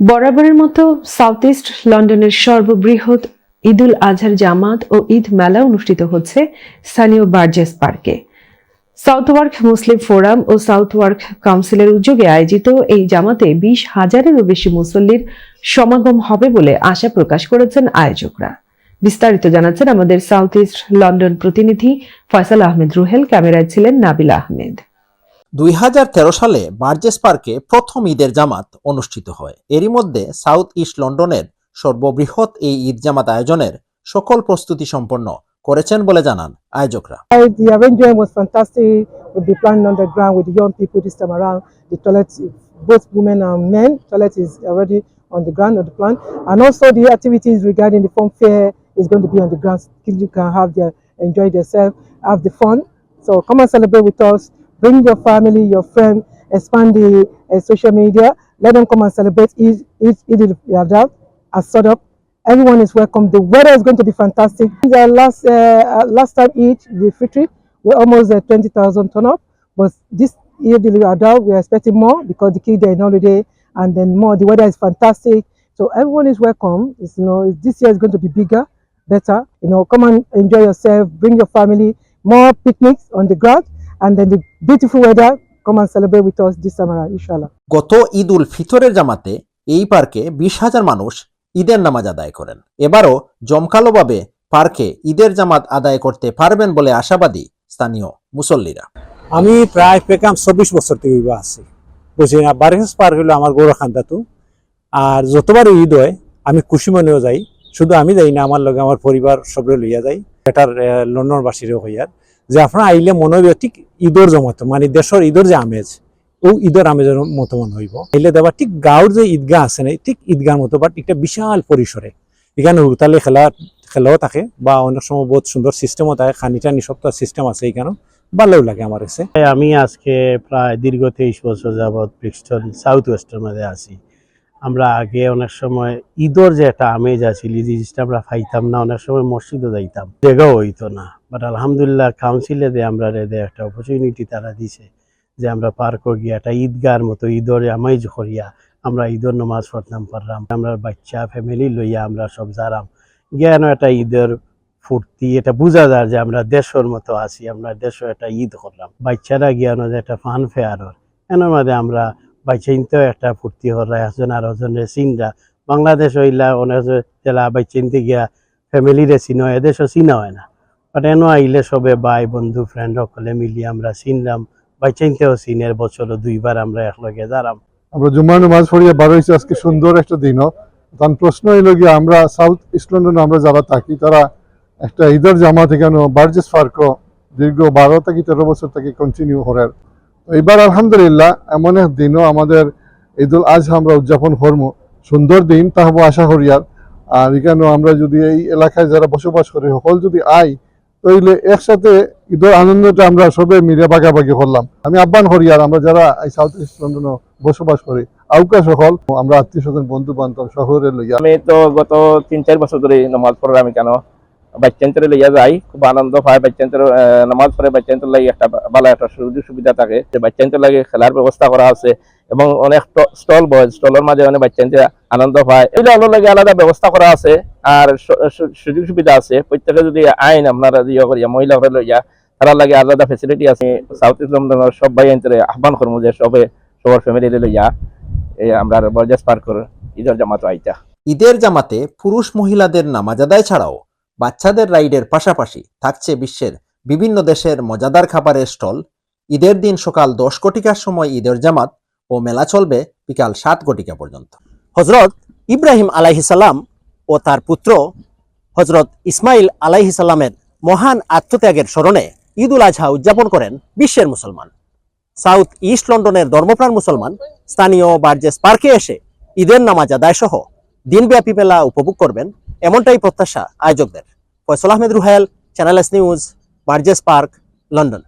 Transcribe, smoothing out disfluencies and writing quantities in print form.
বরাবরের মতো south east লন্ডনের সর্ববৃহৎ ঈদুল আজহার জামাত ও ঈদ মেলা অনুষ্ঠিত হচ্ছে স্থানীয় বার্জেস পার্কে। সাউথওয়ার্ক মুসলিম ফোরাম ও সাউথওয়ার্ক কাউন্সিলের উদ্যোগে আয়োজিত এই জামাতে 20,000-এরও বেশি মুসল্লির সমাগম হবে বলে আশা প্রকাশ করেছেন আয়োজকরা। বিস্তারিত জানাচ্ছেন আমাদের সাউথ ইস্ট লন্ডন প্রতিনিধি ফয়সাল আহমেদ রুহেল। ক্যামেরায় ছিলেন নাবিল আহমেদ। 2013 সালে বার্জেস পার্কে প্রথম ঈদের জামাত অনুষ্ঠিত হয়। এরই মধ্যে সাউথ ইস্ট লন্ডনের সর্ববৃহৎ এই ঈদ জামাত আয়োজনের সকল প্রস্তুতি সম্পন্ন করেছেন বলে জানান আয়োজকরা। The arrangement was fantastic with the plan on the ground with the young people this time around. The toilet, both women and men, toilet is already on the ground of the plan, and also the activities regarding the fun fair is going to be on the ground. Kids can enjoy themselves, have the fun. So come and celebrate with us. Bring your family, your friend, expand the social media. Let them come and celebrate Eid al-Adha as sort of. Everyone is welcome. The weather is going to be fantastic. The last time Eid, the Fitri, we're almost 20,000 turn up. But this Eid al-Adha, we're expecting more because the kids are on holiday, and then more. The weather is fantastic, so everyone is welcome. This year is going to be bigger, better. Come and enjoy yourself. Bring your family. More picnics on the ground. And then the beautiful weather, come and celebrate with us this summer, inshallah. গত ঈদ উল ফিতরের জামাতে এই পার্কে 20,000 মানুষ ঈদের নামাজ আদায় করেন। এবারও জমকালোভাবে পার্কে ঈদের জামাত আদায় করতে পারবেন বলে আশাবাদী স্থানীয় মুসল্লিরা। আমি প্রায় পেকাম 24 বছর থেকে আছি, বুঝি না। বার্জেস পার্ক হলো আমার গৌরখান্দাতু, আর যতবার ঈদ হয় আমি খুশি মনেও যাই। শুধু আমি যাই না, আমার লগে আমার পরিবার সবরে লইয়া যাই। এটার লন্ডনবাসীরও হইয়ার যে আপনারা আইলে মনে হইব ঠিক ঈদর জমতো, মানে দেশের ঈদর যে আমেজ, ও ঈদের আমেজের মতো মনে হইব। আইলে দেবা ঠিক গাঁওর যে ঈদগাহ আছে না, ঠিক ঈদগাহ মতো, বাট একটা বিশাল পরিসরে। এখানে উতালে খেলাও থাকে, বা অনেক সময় বহুত সুন্দর সিস্টেমও থাকে, খানি টানি সব সিস্টেম আছে। এখানে ভালোও লাগে আমার কাছে। আমি আজকে প্রায় দীর্ঘ 23 বছর যাবৎ ব্রিক্সটন সাউথ ওয়েস্টের মধ্যে আছি। আমরা আগে অনেক সময় ঈদর যে একটা আমেজ আছিল, এই জিনিসটা আমরা পাইতাম না। অনেক সময় মসজিদও যাইতাম, জায়গাও হইতো না। বাট আলহামদুলিল্লাহ কাউন্সিলে আমরা একটা অপরচুনিটি তারা দিছে যে আমরা পার্কও গিয়া একটা ঈদগার মতো ঈদর আমেজ করিয়া আমরা ঈদর নামাজ পড়তাম পারলাম। আমরা বাচ্চা ফ্যামিলি লইয়া আমরা সব যারাম গিয়ান একটা ঈদের ফুর্তি, এটা বোঝা যায় যে আমরা দেশের মতো আছি, আমরা দেশও একটা ঈদ করলাম। বাচ্চারা গিয়ানো যে একটা ফান ফেয়ার এর মধ্যে আমরা বাইচিনতেও একটা ফুর্তি হরা, একজন আর একজনের চিনরা। বাংলাদেশ হইলা অনেক জেলা বাইচিনতে গিয়া ফ্যামিলিরে চিন হয়, এদেশও চিনা হয় না। বাট এনো আইলে সবে ভাই বন্ধু ফ্রেন্ড সকলে মিলি আমরা চিনলাম, বাইচিনতেও চিনের। বছর 2বার আমরা একলগে যারাম। আমরা জুম্মার নামাজ পড়িয়া বার হয়েছি আজকে, সুন্দর একটা দিনও। তখন প্রশ্ন হইল গিয়ে আমরা সাউথ ইস্ট লন্ডনে আমরা যারা থাকি তারা একটা ঈদের জামাত এখানে বার্জেস পার্কও দীর্ঘ 12 থেকে 13 বছর থেকে কন্টিনিউ করার। এবার আলহামদুলিল্লাহ এমন এক দিনও আমাদের ঈদুল আজহা আমরা উদযাপন করবো, সুন্দর দিন তাহবো আশা করিয়ার। আর এখানেও আমরা যদি এই এলাকায় যারা বসবাস করি সকল যদি আই, তাইলে একসাথে ঈদের আনন্দটা আমরা সবে মিলে ভাগাভাগি করলাম। আমি আহ্বান করি আর আমরা যারা এই সাউথ ইস্ট লন্ডনে বসবাস করি আউকা সকল আমরা আত্মীয় স্বজন বন্ধু বান্ধব শহরে লইয়া। আমি তো গত 3-4 বছর ধরে নামাজ পড়ে আমি কেন বাচ্চান্তরে লইয়া যাই, খুব আনন্দ পাই। বাচ্চান্তর নামাজ পড়ে বাচ্চান্তর লাগে একটা ভালো একটা সুযোগ সুবিধা থাকে যে বাচ্চান্তর লাগে খেলার ব্যবস্থা করা আছে এবং অনেক স্টল বয়, স্টলের মাঝে অনেক বাচ্চান্তর আনন্দ পায়। এগুলো অন্য লাগে আলাদা ব্যবস্থা করা আছে আর সুযোগ সুবিধা আছে। প্রত্যেকে যদি আইন আপনারা ইয়ে করিয়া মহিলারা লইয়া তারা লাগে আলাদা ফেসিলিটি আছে। সাউথ ইস্ট লন্ডনের সব ভাই আহ্বান করবো যে সবার ফ্যামিলি লইয়া আমরা বার্জেস পার্কের ঈদের জামাত আইতা। ঈদের জামাতে পুরুষ মহিলাদের নামাজ আদায় ছাড়াও বাচ্চাদের রাইডের পাশাপাশি থাকছে বিশ্বের বিভিন্ন দেশের মজাদার খাবারের স্টল। ঈদের দিন সকাল 10 ঘটিকার সময় ঈদের জামাত ও মেলা চলবে বিকাল 7 ঘটিকা পর্যন্ত। হজরত ইব্রাহিম আলাইহিসাল্লাম ও তার পুত্র হজরত ইসমাইল আলাইহিসাল্লামের মহান আত্মত্যাগের স্মরণে ঈদ উল আজহা উদযাপন করেন বিশ্বের মুসলমান। সাউথ ইস্ট লন্ডনের ধর্মপ্রাণ মুসলমান স্থানীয় বার্জেস পার্কে এসে ঈদের নামাজ আদায় সহ দিনব্যাপী মেলা উপভোগ করবেন, এমনটাই প্রত্যাশা আয়োজকদের। Faisal Ahmed Ruhel, Channel S News, Burgess Park, London.